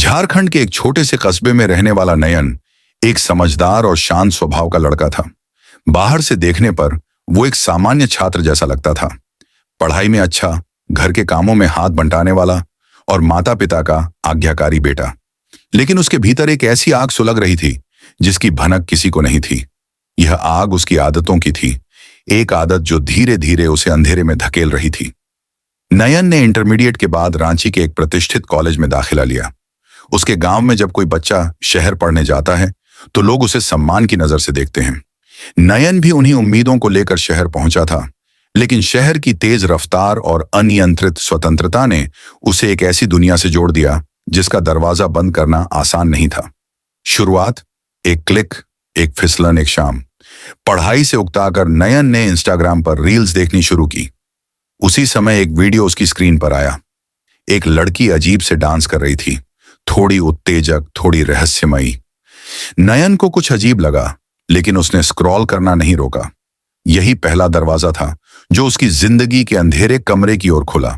झारखंड के एक छोटे से कस्बे में रहने वाला नयन एक समझदार और शांत स्वभाव का लड़का था। बाहर से देखने पर वो एक सामान्य छात्र जैसा लगता था। पढ़ाई में अच्छा, घर के कामों में हाथ बंटाने वाला और माता पिता का आज्ञाकारी बेटा। लेकिन उसके भीतर एक ऐसी आग सुलग रही थी जिसकी भनक किसी को नहीं थी। यह आग उसकी आदतों की थी, एक आदत जो धीरे धीरे उसे अंधेरे में धकेल रही थी। नयन ने इंटरमीडिएट के बाद रांची के एक प्रतिष्ठित कॉलेज में दाखिला लिया। उसके गांव में जब कोई बच्चा शहर पढ़ने जाता है तो लोग उसे सम्मान की नजर से देखते हैं। नयन भी उन्हीं उम्मीदों को लेकर शहर पहुंचा था, लेकिन शहर की तेज रफ्तार और अनियंत्रित स्वतंत्रता ने उसे एक ऐसी दुनिया से जोड़ दिया जिसका दरवाजा बंद करना आसान नहीं था। शुरुआत, एक क्लिक, एक फिसलन, एक शाम। पढ़ाई से उकताकर नयन ने इंस्टाग्राम पर रील्स देखनी शुरू की। उसी समय एक वीडियो उसकी स्क्रीन पर आया। एक लड़की अजीब से डांस कर रही थी, थोड़ी उत्तेजक, थोड़ी रहस्यमयी। नयन को कुछ अजीब लगा, लेकिन उसने स्क्रॉल करना नहीं रोका। यही पहला दरवाजा था जो उसकी जिंदगी के अंधेरे कमरे की ओर खुला।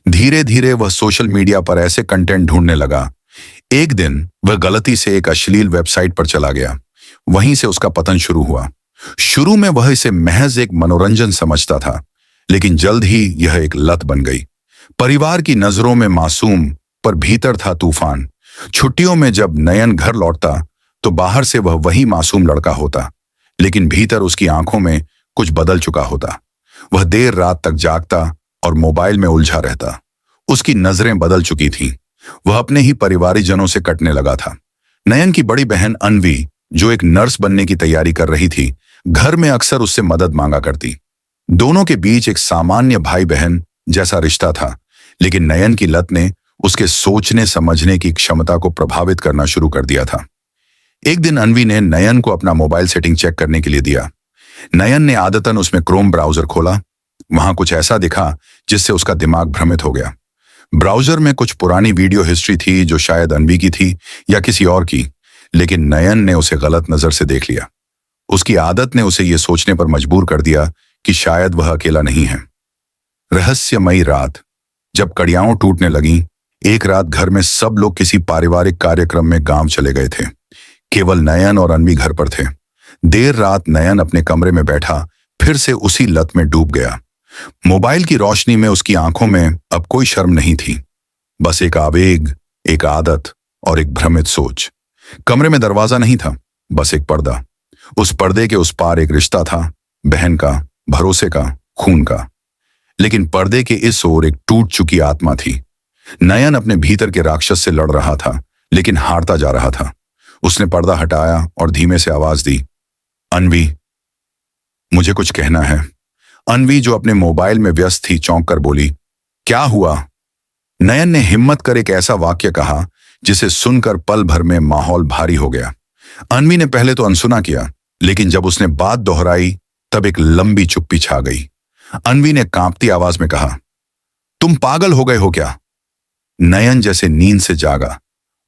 धीरे धीरे वह सोशल मीडिया पर ऐसे कंटेंट ढूंढने लगा। एक दिन वह गलती से एक अश्लील वेबसाइट पर चला गया। वहीं से उसका पतन शुरू हुआ। शुरू में वह इसे महज एक मनोरंजन समझता था, लेकिन जल्द ही यह एक लत बन गई। परिवार की नजरों में मासूम, पर भीतर था तूफान। छुट्टियों में जब नयन घर लौटता तो बाहर से वह वही मासूम लड़का होता, लेकिन भीतर उसकी आंखों में कुछ बदल चुका होता। वह देर रात तक जागता और मोबाइल में उलझा रहता। उसकी नजरें बदल चुकी थीं। वह अपने ही परिवारीजनों से कटने लगा था। नयन की बड़ी बहन अनवी, जो एक नर्स बनने की तैयारी कर रही थी, घर में अक्सर उससे मदद मांगा करती। दोनों के बीच एक सामान्य भाई बहन जैसा रिश्ता था, लेकिन नयन की लत ने उसके सोचने समझने की क्षमता को प्रभावित करना शुरू कर दिया था। एक दिन अनवी ने नयन को अपना मोबाइल सेटिंग चेक करने के लिए दिया। नयन ने आदतन उसमें क्रोम ब्राउजर खोला। वहां कुछ ऐसा दिखा जिससे उसका दिमाग भ्रमित हो गया। ब्राउजर में कुछ पुरानी वीडियो हिस्ट्री थी जो शायद अनवी की थी या किसी और की, लेकिन नयन ने उसे गलत नजर से देख लिया। उसकी आदत ने उसे यह सोचने पर मजबूर कर दिया कि शायद वह अकेला नहीं है। रहस्यमयी रात। जब कड़ियाओं टूटने लगीं, एक रात घर में सब लोग किसी पारिवारिक कार्यक्रम में गांव चले गए थे। केवल नयन और अनवी घर पर थे। देर रात नयन अपने कमरे में बैठा फिर से उसी लत में डूब गया। मोबाइल की रोशनी में उसकी आंखों में अब कोई शर्म नहीं थी, बस एक आवेग, एक आदत और एक भ्रमित सोच। कमरे में दरवाजा नहीं था, बस एक पर्दा। उस पर्दे के उस पार एक रिश्ता था, बहन का, भरोसे का, खून का। लेकिन पर्दे के इस ओर एक टूट चुकी आत्मा थी। नयन अपने भीतर के राक्षस से लड़ रहा था, लेकिन हारता जा रहा था। उसने पर्दा हटाया और धीमे से आवाज दी, अनवी, मुझे कुछ कहना है। अनवी, जो अपने मोबाइल में व्यस्त थी, चौंक कर बोली, क्या हुआ? नयन ने हिम्मत कर एक ऐसा वाक्य कहा जिसे सुनकर पल भर में माहौल भारी हो गया। अनवी ने पहले तो अनसुना किया, लेकिन जब उसने बात दोहराई तब एक लंबी चुप्पी छा गई। अनवी ने कांपती आवाज में कहा, तुम पागल हो गए हो क्या? नयन जैसे नींद से जागा।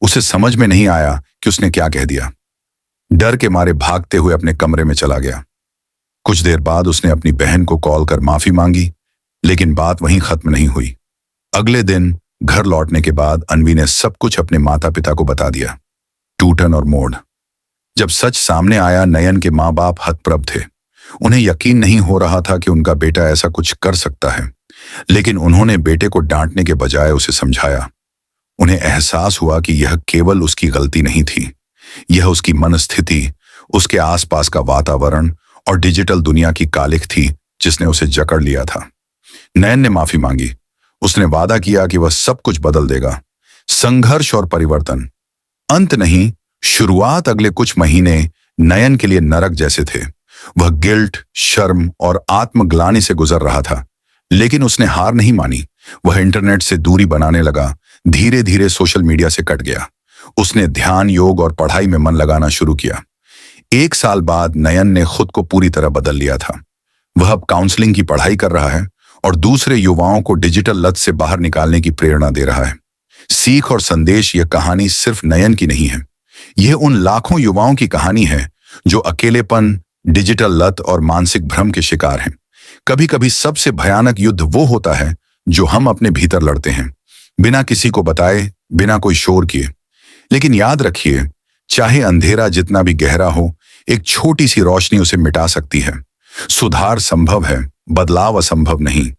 उसे समझ में नहीं आया कि उसने क्या कह दिया। डर के मारे भागते हुए अपने कमरे में चला गया। कुछ देर बाद उसने अपनी बहन को कॉल कर माफी मांगी, लेकिन बात वहीं खत्म नहीं हुई। अगले दिन घर लौटने के बाद अनवी ने सब कुछ अपने माता पिता को बता दिया, टूटन और मोड़। जब सच सामने आया, नयन के माँ बाप हतप्रभ थे। उन्हें यकीन नहीं हो रहा था कि उनका बेटा ऐसा कुछ कर सकता है, लेकिन उन्होंने बेटे को डांटने के बजाय उसे समझाया। उन्हें एहसास हुआ कि यह केवल उसकी गलती नहीं थी, यह उसकी मनस्थिति, उसके आसपास का वातावरण और डिजिटल दुनिया की कालिख थी जिसने उसे जकड़ लिया था। नयन ने माफी मांगी। उसने वादा किया कि वह सब कुछ बदल देगा। संघर्ष और परिवर्तन, अंत नहीं, शुरुआत। अगले कुछ महीने नयन के लिए नरक जैसे थे। वह गिल्ट, शर्म और आत्मग्लानि से गुजर रहा था, लेकिन उसने हार नहीं मानी। वह इंटरनेट से दूरी बनाने लगा, धीरे धीरे सोशल मीडिया से कट गया। उसने ध्यान, योग और पढ़ाई में मन लगाना शुरू किया। 1 साल बाद नयन ने खुद को पूरी तरह बदल लिया था। वह अब काउंसलिंग की पढ़ाई कर रहा है और दूसरे युवाओं को डिजिटल लत से बाहर निकालने की प्रेरणा दे रहा है। सीख और संदेश, यह कहानी सिर्फ नयन की नहीं है। यह उन लाखों युवाओं की कहानी है जो अकेलेपन, डिजिटल लत और मानसिक भ्रम के शिकार हैं। कभी कभी सबसे भयानक युद्ध वो होता है जो हम अपने भीतर लड़ते हैं, बिना किसी को बताए, बिना कोई शोर किए। लेकिन याद रखिए, चाहे अंधेरा जितना भी गहरा हो, एक छोटी सी रोशनी उसे मिटा सकती है। सुधार संभव है, बदलाव असंभव नहीं।